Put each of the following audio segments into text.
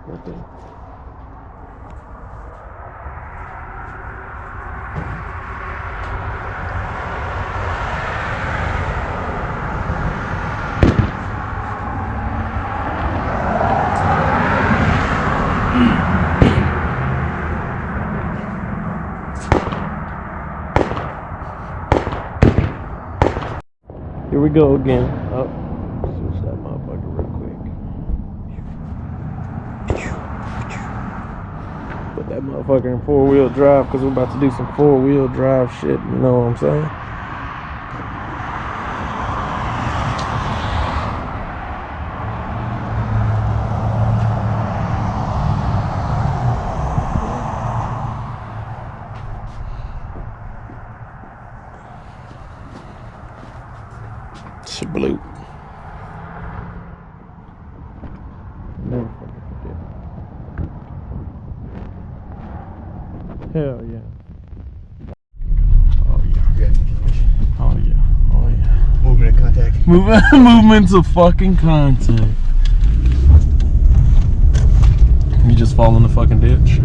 Okay. Here we go again. Oh, switch that motherfucker real quick. Put that motherfucker in 4-wheel drive because we're about to do some 4-wheel drive shit. You know what I'm saying? Shit blue. Never fucking forget. Hell yeah. Oh yeah. Oh yeah. Oh yeah. Movement of contact. Movements of fucking contact. You just fall in the fucking ditch.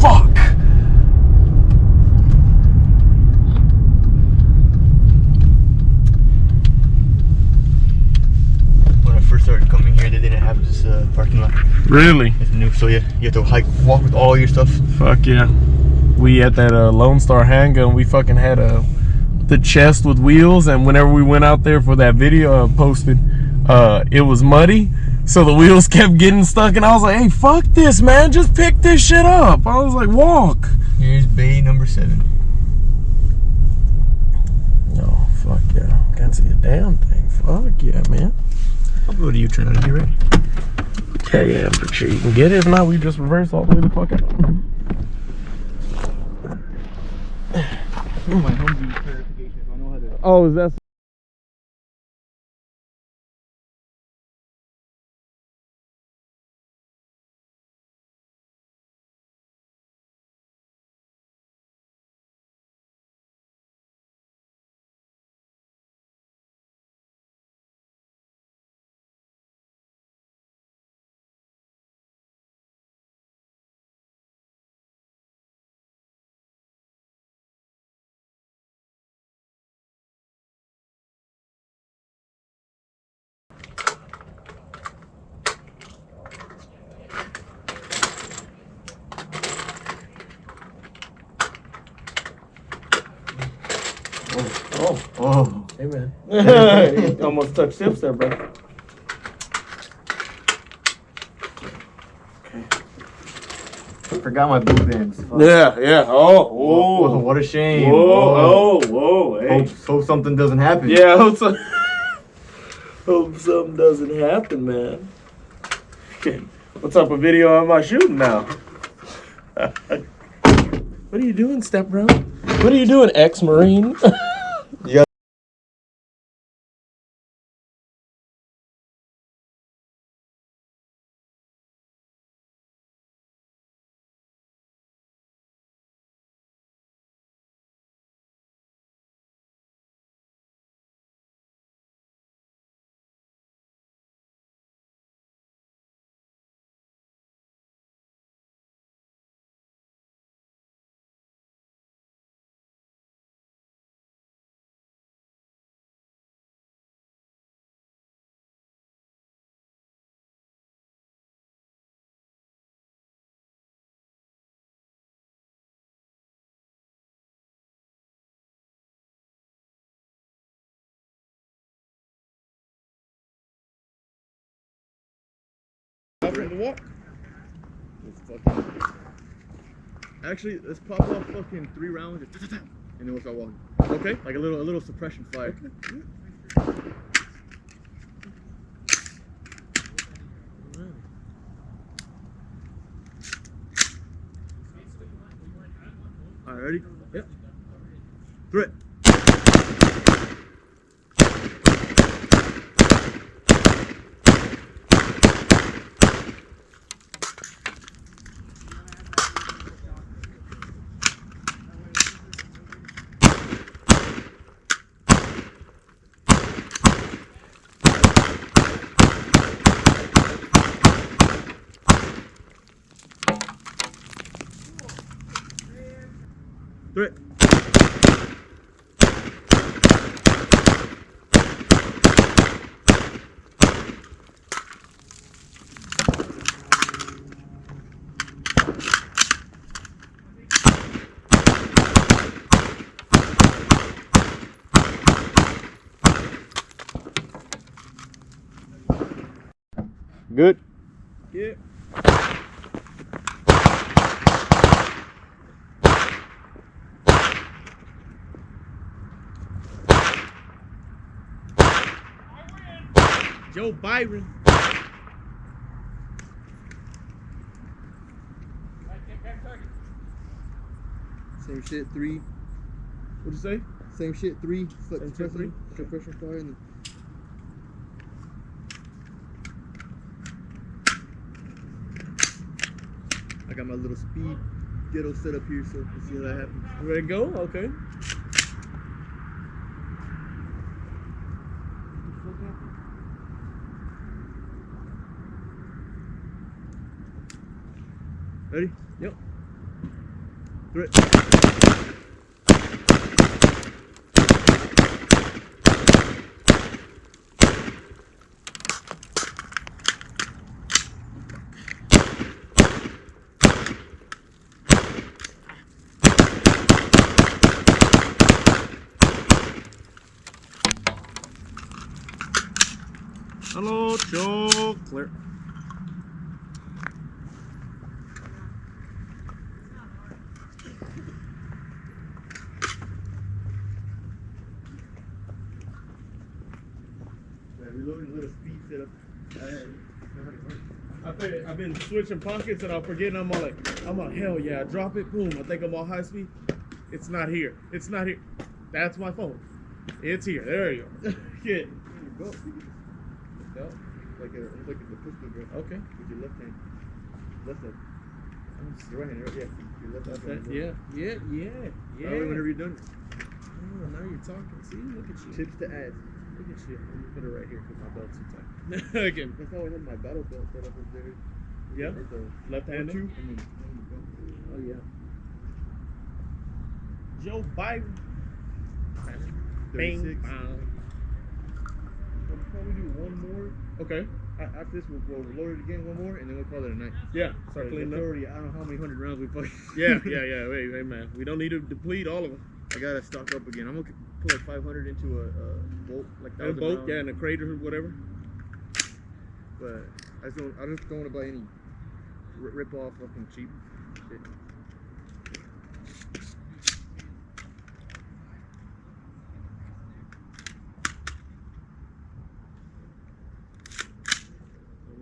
Fuck. Started coming here, they didn't have this parking lot. Really? It's new, so yeah, you have to walk with all your stuff. Fuck yeah. We at that Lone Star handgun, we fucking had the chest with wheels, and whenever we went out there for that video posted, it was muddy, so the wheels kept getting stuck, and I was like, hey, fuck this, man, just pick this shit up. I was like, walk. Here's bay number 7. Oh, fuck yeah. Can't see a damn thing. Fuck yeah, man. I'll go to U-turn on it, you ready? Yeah, I'm pretty sure you can get it. If not, we just reverse all the way the fuck out. My home view clarification, if I know how to. Oh, is that? Oh. Hey, man. You almost touched tips there, bro. I forgot my boot bands. Yeah. Oh, what a shame. Whoa. Hey. Hope something doesn't happen. Yeah, hope something doesn't happen, man. What type of video am I shooting now? What are you doing, step bro? What are you doing, ex-Marine? Yeah. Actually, let's pop off fucking 3 rounds, and then we'll start walking. Okay? Like a little suppression fire. Alright, ready? Yep. Throw it. Good. Yeah. Joe Byron. Same shit, 3. What'd you say? Same shit, 3. Same shit, 3? Suppression fire. And I got my little speed ghetto set up here, so let's see how that happens. You ready to go? Okay. Ready? Yep. Threat. Hello, Joe. Clear. Reloading a little speed setup. I've been switching pockets and I'm forgetting. I'm all hell yeah, I drop it, boom. I think I'm all high speed. It's not here. It's not here. That's my phone. It's here. There you go. Yeah. Go. Like the pistol grip. Okay. With your left hand. Left side. Your right hand, right? Yeah. Your left hand. Okay. Yeah. Oh, whenever you're done. Oh, now you're talking. See, look at you. Tips to add. Look at you. Let me put it right here because my belt's too tight. Again. That's how I had my battle belt set up over there. Yeah. Left-handed. Oh yeah. Joe Biden. 36. Bing, bang. We'll probably do one more. Okay. After this, we'll load it again, one more, and then we'll call it a night. Yeah. Start cleaning up. Already, I don't know how many hundred rounds we fucking. Yeah. Wait, man. We don't need to deplete all of them. I gotta stock up again. I'm gonna put like 500 into a bolt, like A boat, round. yeah, in a crate or whatever. But I just don't want to buy any rip off fucking cheap shit.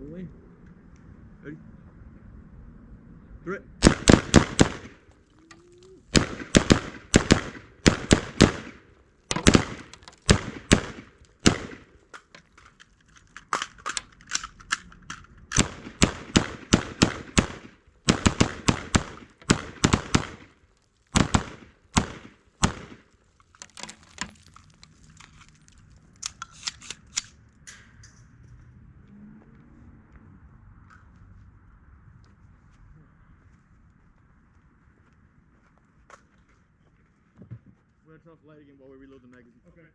Away. Ready? Threat. We're gonna turn off the light again while we reload the magazine. Okay.